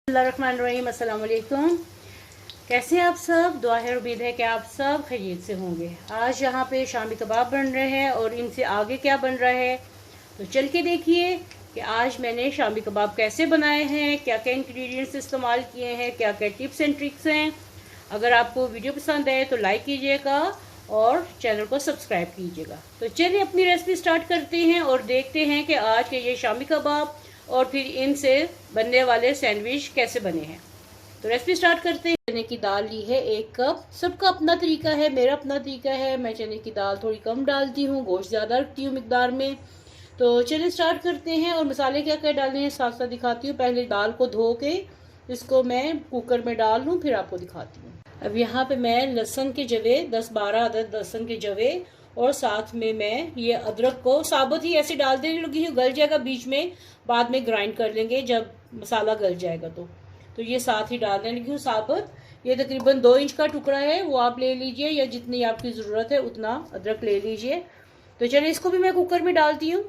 बिस्मिल्लाहिर्रहमानिर्रहीम। अस्सलाम वालेकुम। कैसे हैं आप सब? दुआ है, उम्मीद है कि आप सब खैरियत से होंगे। आज यहाँ पे शामी कबाब बन रहे हैं और इनसे आगे क्या बन रहा है तो चल के देखिए कि आज मैंने शामी कबाब कैसे बनाए हैं, क्या क्या इंग्रेडिएंट्स इस्तेमाल किए हैं, क्या क्या टिप्स एंड ट्रिक्स हैं। अगर आपको वीडियो पसंद आए तो लाइक कीजिएगा और चैनल को सब्सक्राइब कीजिएगा। तो चलिए अपनी रेसिपी स्टार्ट करते हैं और देखते हैं कि आज के ये शामी कबाब और फिर इनसे बनने वाले सैंडविच कैसे बने हैं। तो रेसिपी स्टार्ट करते हैं। चने की दाल ली है 1 कप। सबका अपना तरीका है, मेरा अपना तरीका है। मैं चने की दाल थोड़ी कम डालती हूँ, गोश्त ज़्यादा रखती हूँ मिकदार में। तो चलिए स्टार्ट करते हैं और मसाले क्या क्या डालने हैं साथ साथ दिखाती हूँ। पहले दाल को धो के इसको मैं कुकर में डाल लूँ, फिर आपको दिखाती हूँ। अब यहाँ पे मैं लहसुन के जवे 10-12 अदद लहसुन के जवे और साथ में मैं ये अदरक को साबुत ही ऐसे डाल देने लगी हूँ। गल जाएगा बीच में, बाद में ग्राइंड कर लेंगे जब मसाला गल जाएगा। तो ये साथ ही डालने लगी हूँ साबुत। ये तकरीबन 2 इंच का टुकड़ा है, वो आप ले लीजिए या जितनी आपकी ज़रूरत है उतना अदरक ले लीजिए। तो चलिए इसको भी मैं कुकर में डालती हूँ।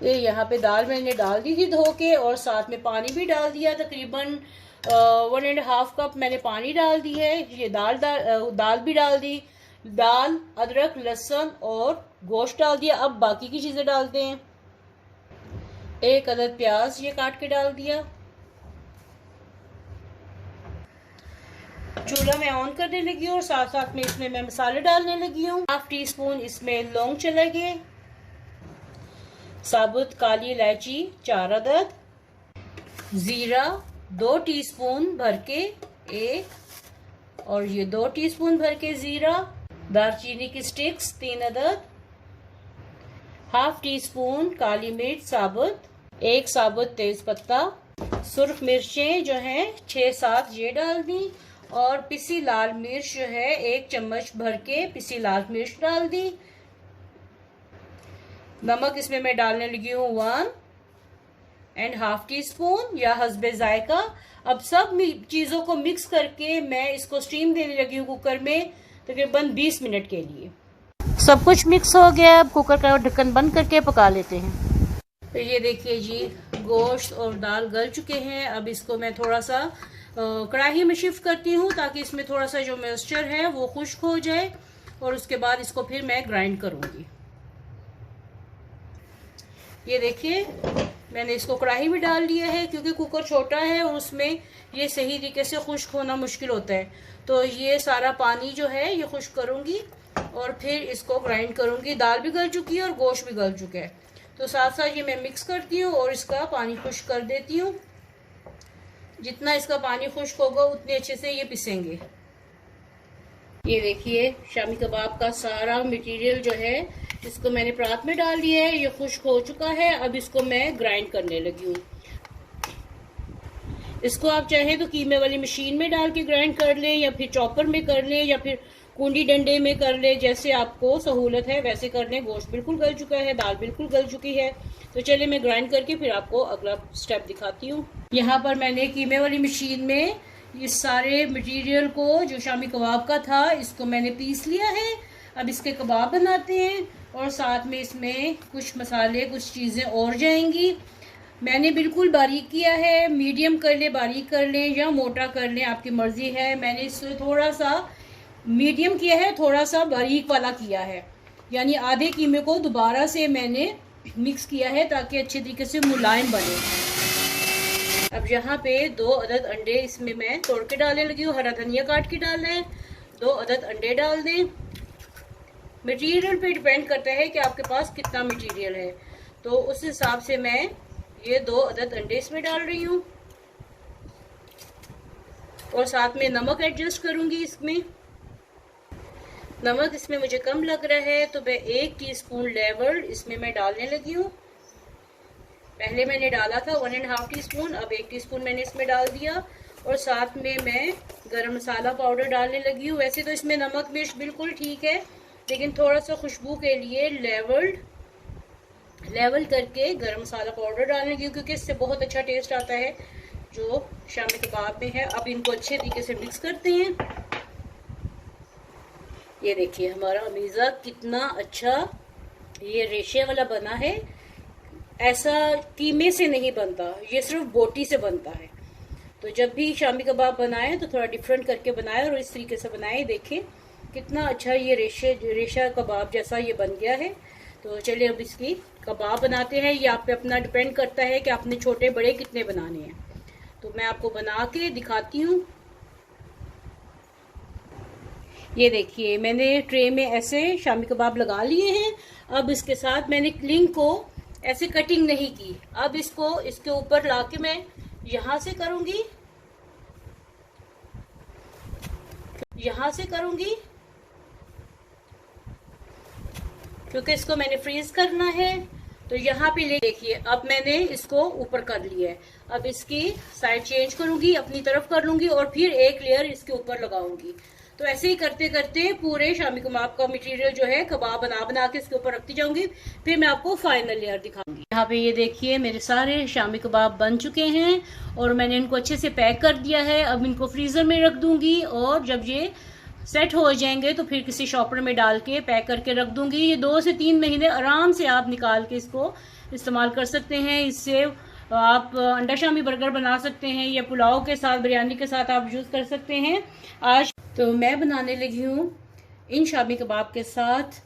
ये यहाँ पे दाल मैंने डाल दी थी धो के और साथ में पानी भी डाल दिया। तकरीबन 1.5 कप मैंने पानी डाल दी है। ये दाल भी डाल दी। दाल, अदरक, लहसुन और गोश्त डाल दिया। अब बाकी की चीज़ें डालते हैं। 1 अदद प्याज ये काट के डाल दिया। चूल्हा मैं ऑन करने लगी हूँ और साथ साथ में इसमें मैं मसाले डालने लगी हूँ। 1/2 टीस्पून इसमें लौंग चलेंगे, साबुत काली इलायची 4 अदद, जीरा 2 टीस्पून भर के 1 और ये 2 टीस्पून भर के जीरा, दालचीनी की स्टिक्स 3 अदद, 1/2 टीस्पून काली मिर्च साबुत, 1 साबुत तेज पत्ता, सुर्ख मिर्चें जो हैं 6-7 ये डाल दी और पिसी लाल मिर्च जो है 1 चम्मच भर के पिसी लाल मिर्च डाल दी। नमक इसमें मैं डालने लगी हूँ 1.5 टीस्पून या हस्बे जायका। अब सब चीज़ों को मिक्स करके मैं इसको स्टीम देने लगी हूँ कुकर में तकरीबन 20 मिनट के लिए। सब कुछ मिक्स हो गया। अब कुकर का ढक्कन बंद करके पका लेते हैं। तो ये देखिए जी, गोश्त और दाल गल चुके हैं। अब इसको मैं थोड़ा सा कढ़ाई में शिफ्ट करती हूँ ताकि इसमें थोड़ा सा जो मॉइस्चर है वो खुश्क हो जाए और उसके बाद इसको फिर मैं ग्राइंड करूँगी। ये देखिए मैंने इसको कढ़ाई में डाल दिया है क्योंकि कुकर छोटा है और उसमें ये सही तरीके से खुश्क होना मुश्किल होता है। तो ये सारा पानी जो है ये खुश्क करूँगी और फिर इसको ग्राइंड करूँगी। दाल भी गल चुकी है और गोश्त भी गल चुका है। तो साथ साथ ये मैं मिक्स करती हूँ और इसका पानी खुश्क कर देती हूँ। जितना इसका पानी खुश्क होगा उतने अच्छे से ये पिसेंगे। ये देखिए शामी कबाब का सारा मटेरियल जो है इसको मैंने परात में डाल दिया है। ये खुश्क हो चुका है। अब इसको मैं ग्राइंड करने लगी हूँ। इसको आप चाहे तो कीमे वाली मशीन में डाल के ग्राइंड कर लें या फिर चॉपर में कर लें या फिर कुंडी डंडे में कर ले, जैसे आपको सहूलत है वैसे कर लें। गोश्त बिल्कुल गल चुका है, दाल बिल्कुल गल चुकी है। तो चलिए मैं ग्राइंड करके फिर आपको अगला स्टेप दिखाती हूँ। यहाँ पर मैंने कीमे वाली मशीन में इस सारे मटेरियल को जो शामी कबाब का था इसको मैंने पीस लिया है। अब इसके कबाब बनाते हैं और साथ में इसमें कुछ मसाले कुछ चीज़ें और जाएंगी। मैंने बिल्कुल बारीक किया है, मीडियम कर ले, बारीक कर ले या मोटा कर ले, आपकी मर्जी है। मैंने इससे थोड़ा सा मीडियम किया है, थोड़ा सा बारीक वाला किया है, यानी आधे कीमे को दोबारा से मैंने मिक्स किया है ताकि अच्छे तरीके से मुलायम बने। अब यहाँ पे 2 अदद अंडे इसमें मैं तोड़ के डालने लगी हूँ। हरा धनिया काट के डालना है। 2 अदद अंडे डाल दें। मटेरियल पे डिपेंड करता है कि आपके पास कितना मटेरियल है, तो उस हिसाब से मैं ये 2 अदद अंडे इसमें डाल रही हूँ और साथ में नमक एडजस्ट करूँगी। इसमें नमक इसमें मुझे कम लग रहा है तो मैं 1 टीस्पून लेवल इसमें मैं डालने लगी हूँ। पहले मैंने डाला था 1.5 टीस्पून, अब 1 टीस्पून मैंने इसमें डाल दिया और साथ में मैं गरम मसाला पाउडर डालने लगी हूँ। वैसे तो इसमें नमक मिर्च बिल्कुल ठीक है, लेकिन थोड़ा सा खुशबू के लिए लेवल करके गरम मसाला पाउडर डालने लगी हूँ क्योंकि इससे बहुत अच्छा टेस्ट आता है जो शामी कबाब में है। अब इनको अच्छे तरीके से मिक्स करते हैं। ये देखिए हमारा अमीज़ा कितना अच्छा ये रेशे वाला बना है। ऐसा कीमे से नहीं बनता, ये सिर्फ बोटी से बनता है। तो जब भी शामी कबाब बनाए तो थोड़ा डिफरेंट करके बनाए और इस तरीके से बनाए। देखें कितना अच्छा ये रेशा कबाब जैसा ये बन गया है। तो चलिए अब इसकी कबाब बनाते हैं। ये आप पे अपना डिपेंड करता है कि आपने छोटे बड़े कितने बनाने हैं। तो मैं आपको बना के दिखाती हूँ। ये देखिए मैंने ट्रे में ऐसे शामी कबाब लगा लिए हैं। अब इसके साथ मैंने क्लिंग को ऐसे कटिंग नहीं की। अब इसको इसके ऊपर लाके मैं यहां से करूंगी, यहां से करूंगी क्योंकि इसको मैंने फ्रीज करना है। तो यहाँ पे ले देखिए अब मैंने इसको ऊपर कर लिया है। अब इसकी साइड चेंज करूंगी, अपनी तरफ कर लूंगी और फिर एक लेयर इसके ऊपर लगाऊंगी। तो ऐसे ही करते करते पूरे शामी कबाब का मटेरियल जो है कबाब बना बना के इसके ऊपर रखती जाऊंगी। फिर मैं आपको फाइनल लेयर दिखाऊंगी। यहाँ पे ये देखिए मेरे सारे शामी कबाब बन चुके हैं और मैंने इनको अच्छे से पैक कर दिया है। अब इनको फ्रीजर में रख दूंगी और जब ये सेट हो जाएंगे तो फिर किसी शॉपर में डाल के पैक करके रख दूंगी। ये 2 से 3 महीने आराम से आप निकाल के इसको इस्तेमाल कर सकते हैं। इससे आप अंडा शामी बर्गर बना सकते हैं या पुलाव के साथ, बिरयानी के साथ आप यूज कर सकते हैं। आज तो मैं बनाने लगी हूँ इन शामी कबाब के साथ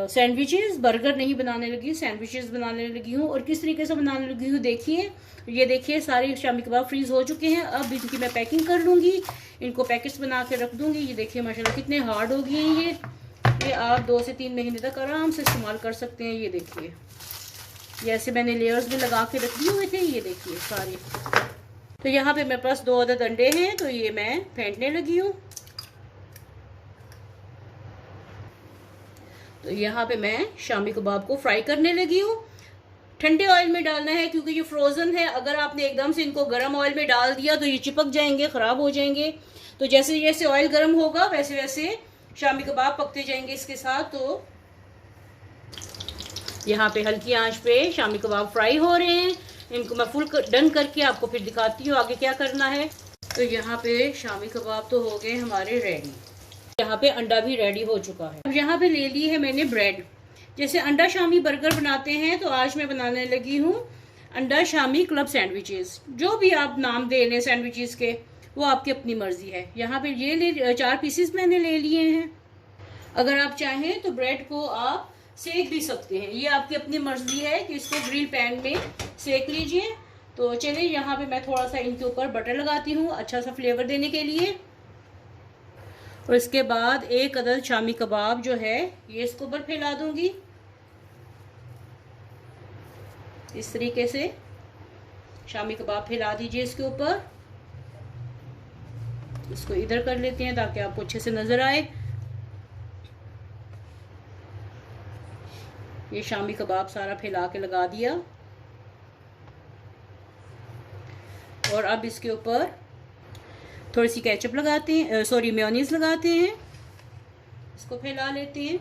सैंडविचेस। बर्गर नहीं बनाने लगी, सैंडविचेस बनाने लगी हूँ। और किस तरीके से बनाने लगी हूँ देखिए। ये देखिए सारे शामी कबाब फ्रीज हो चुके हैं। अब इनकी मैं पैकिंग कर लूंगी, इनको पैकेट्स बना के रख दूंगी। ये देखिए माशाल्लाह कितने हार्ड हो गए हैं ये आप 2 से 3 महीने तक आराम से इस्तेमाल कर सकते हैं। ये देखिए ये ऐसे मैंने लेयर्स भी लगा के रख दिए हुए थे। ये देखिए सारे। तो यहाँ पे मेरे पास 2 अदद अंडे हैं तो ये मैं फेंटने लगी हूँ। तो यहाँ पे मैं शामी कबाब को फ्राई करने लगी हूँ। ठंडे ऑयल में डालना है क्योंकि ये फ्रोजन है। अगर आपने एकदम से इनको गर्म ऑयल में डाल दिया तो ये चिपक जाएंगे, खराब हो जाएंगे। तो जैसे जैसे ऑयल गर्म होगा वैसे वैसे शामी कबाब पकते जाएंगे इसके साथ। तो यहाँ पे हल्की आंच पे शामी कबाब फ्राई हो रहे हैं। इनको मैं फुल डन करके आपको फिर दिखाती हूँ आगे क्या करना है। तो यहाँ पे शामी कबाब तो हो गए हमारे रेडी। यहाँ पे अंडा भी रेडी हो चुका है। अब यहाँ पे ले ली है मैंने ब्रेड। जैसे अंडा शामी बर्गर बनाते हैं तो आज मैं बनाने लगी हूँ अंडा शामी क्लब सैंडविचेस। जो भी आप नाम दे लें सैंडविचेस के, वो आपकी अपनी मर्जी है। यहाँ पे ये 4 पीसेस मैंने ले लिए हैं। अगर आप चाहें तो ब्रेड को आप सेक भी सकते हैं, ये आपकी अपनी मर्जी है कि इसको ग्रिल पैन में सेक लीजिए। तो चलिए यहाँ पे मैं थोड़ा सा इनके ऊपर बटर लगाती हूँ अच्छा सा फ्लेवर देने के लिए। और इसके बाद 1 अदद शामी कबाब जो है ये इसके ऊपर फैला दूंगी। इस तरीके से शामी कबाब फैला दीजिए इसके ऊपर। इसको इधर कर लेते हैं ताकि आपको अच्छे से नजर आए। ये शामी कबाब सारा फैला के लगा दिया। और अब इसके ऊपर थोड़ी सी केचप लगाते हैं, सॉरी मेयोनीज लगाते हैं। इसको फैला लेते हैं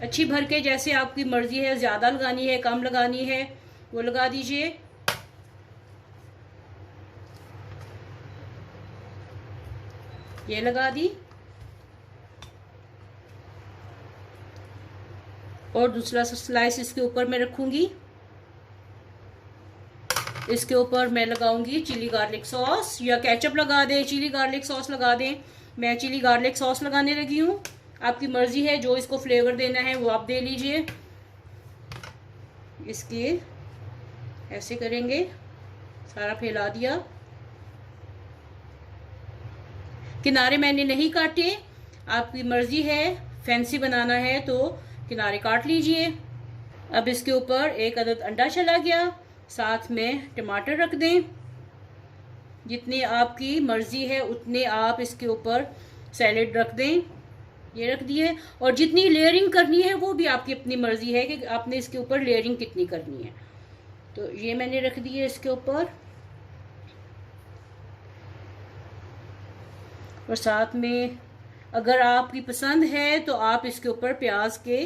अच्छी भर के, जैसे आपकी मर्जी है, ज्यादा लगानी है कम लगानी है वो लगा दीजिए। ये लगा दी। और दूसरा स्लाइस इसके ऊपर मैं रखूंगी। इसके ऊपर मैं लगाऊंगी चिली गार्लिक सॉस, या केचप लगा दें, चिली गार्लिक सॉस लगा दें। मैं चिली गार्लिक सॉस लगाने लगी हूँ। आपकी मर्जी है, जो इसको फ्लेवर देना है वो आप दे लीजिए। इसके ऐसे करेंगे, सारा फैला दिया। किनारे मैंने नहीं काटे, आपकी मर्जी है, फैंसी बनाना है तो किनारे काट लीजिए। अब इसके ऊपर 1 अदद अंडा चला गया, साथ में टमाटर रख दें। जितनी आपकी मर्जी है उतने आप इसके ऊपर सैलेड रख दें। ये रख दिए। और जितनी लेयरिंग करनी है वो भी आपकी अपनी मर्जी है कि आपने इसके ऊपर लेयरिंग कितनी करनी है। तो ये मैंने रख दी है इसके ऊपर। और साथ में अगर आपकी पसंद है तो आप इसके ऊपर प्याज के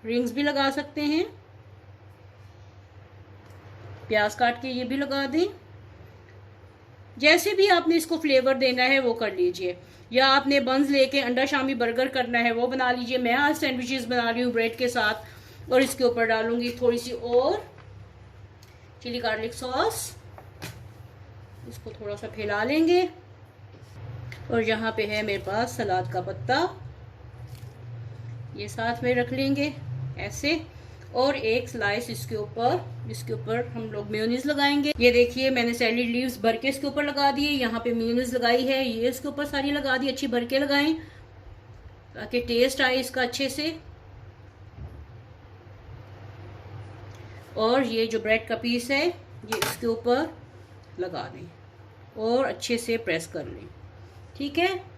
रिंग्स भी लगा सकते हैं। प्याज काट के ये भी लगा दें। जैसे भी आपने इसको फ्लेवर देना है वो कर लीजिए। या आपने बंस लेके अंडा शामी बर्गर करना है वो बना लीजिए। मैं आज सैंडविचेस बना रही हूँ ब्रेड के साथ, और इसके ऊपर डालूंगी थोड़ी सी और चिली गार्लिक सॉस। इसको थोड़ा सा फैला लेंगे। और यहाँ पे है मेरे पास सलाद का पत्ता, ये साथ में रख लेंगे ऐसे। और एक स्लाइस इसके ऊपर हम लोग मेयोनीज लगाएंगे। ये देखिए मैंने सैलेड लीव्स भर के इसके ऊपर लगा दिए, यहाँ पे मेयोनीज लगाई है, ये इसके ऊपर सारी लगा दी। अच्छी भर के लगाएं ताकि टेस्ट आए इसका अच्छे से। और ये जो ब्रेड का पीस है ये इसके ऊपर लगा दें और अच्छे से प्रेस कर लें, ठीक है।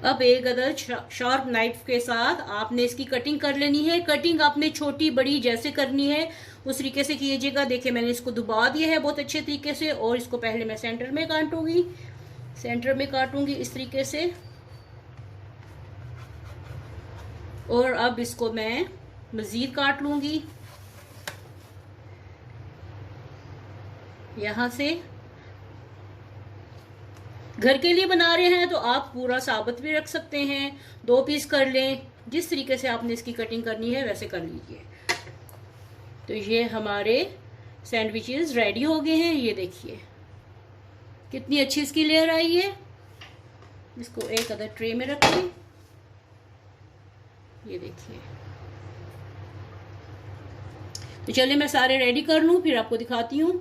अब एक अदद शार्प नाइफ के साथ आपने इसकी कटिंग कर लेनी है। कटिंग आपने छोटी बड़ी जैसे करनी है उस तरीके से कीजिएगा। देखिए मैंने इसको दबा दिया है बहुत अच्छे तरीके से, और इसको पहले मैं सेंटर में काटूंगी इस तरीके से। और अब इसको मैं मजीद काट लूंगी यहां से। घर के लिए बना रहे हैं तो आप पूरा साबुत भी रख सकते हैं, 2 पीस कर लें। जिस तरीके से आपने इसकी कटिंग करनी है वैसे कर लीजिए। तो ये हमारे सैंडविचेस रेडी हो गए हैं। ये देखिए कितनी अच्छी इसकी लेयर आई है। इसको एक अदर ट्रे में रख लें। ये देखिए, तो चलिए मैं सारे रेडी कर लूं फिर आपको दिखाती हूँ।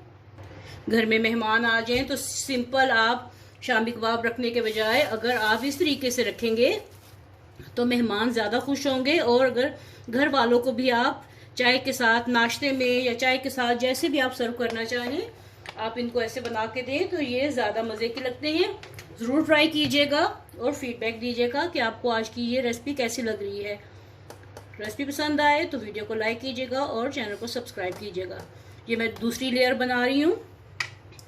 घर में मेहमान आ जाएं तो सिंपल आप शामी कबाब रखने के बजाय अगर आप इस तरीके से रखेंगे तो मेहमान ज़्यादा खुश होंगे। और अगर घर वालों को भी आप चाय के साथ, नाश्ते में या चाय के साथ जैसे भी आप सर्व करना चाहें, आप इनको ऐसे बना के दें तो ये ज़्यादा मज़े के लगते हैं। ज़रूर ट्राई कीजिएगा और फीडबैक दीजिएगा कि आपको आज की ये रेसिपी कैसी लग रही है। रेसिपी पसंद आए तो वीडियो को लाइक कीजिएगा और चैनल को सब्सक्राइब कीजिएगा। ये मैं दूसरी लेयर बना रही हूँ।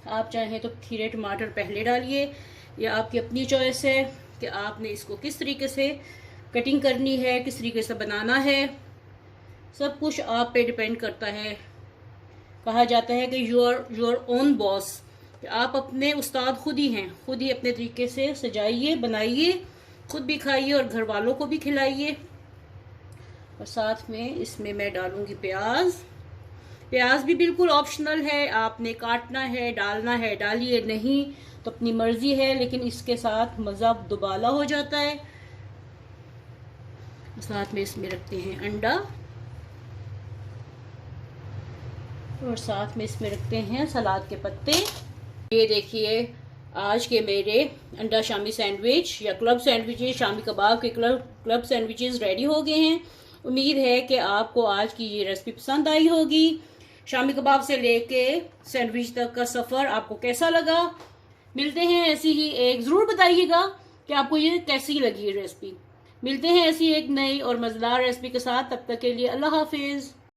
आप चाहें तो खीरे टमाटर पहले डालिए, या आपकी अपनी चॉइस है कि आपने इसको किस तरीके से कटिंग करनी है, किस तरीके से बनाना है। सब कुछ आप पे डिपेंड करता है। कहा जाता है कि योर ओन बॉस, आप अपने उस्ताद खुद ही हैं। खुद ही अपने तरीके से सजाइए, बनाइए, खुद भी खाइए और घर वालों को भी खिलाइए। और साथ में इसमें मैं डालूंगी प्याज भी बिल्कुल ऑप्शनल है। आपने काटना है, डालना है डालिए, नहीं तो अपनी मर्जी है, लेकिन इसके साथ मज़ा दुबाला हो जाता है। साथ में इसमें रखते हैं अंडा और साथ में इसमें रखते हैं सलाद के पत्ते। ये देखिए आज के मेरे अंडा शामी सैंडविच या क्लब सैंडविचेस, शामी कबाब के क्लब सैंडविचेस रेडी हो गए हैं। उम्मीद है कि आपको आज की ये रेसिपी पसंद आई होगी। शामी कबाब से लेके सैंडविच तक का सफ़र आपको कैसा लगा। मिलते हैं ऐसी ही एक, ज़रूर बताइएगा कि आपको ये कैसी लगी रेसिपी। मिलते हैं ऐसी एक नई और मज़ेदार रेसिपी के साथ। तब तक के लिए अल्लाह हाफिज़।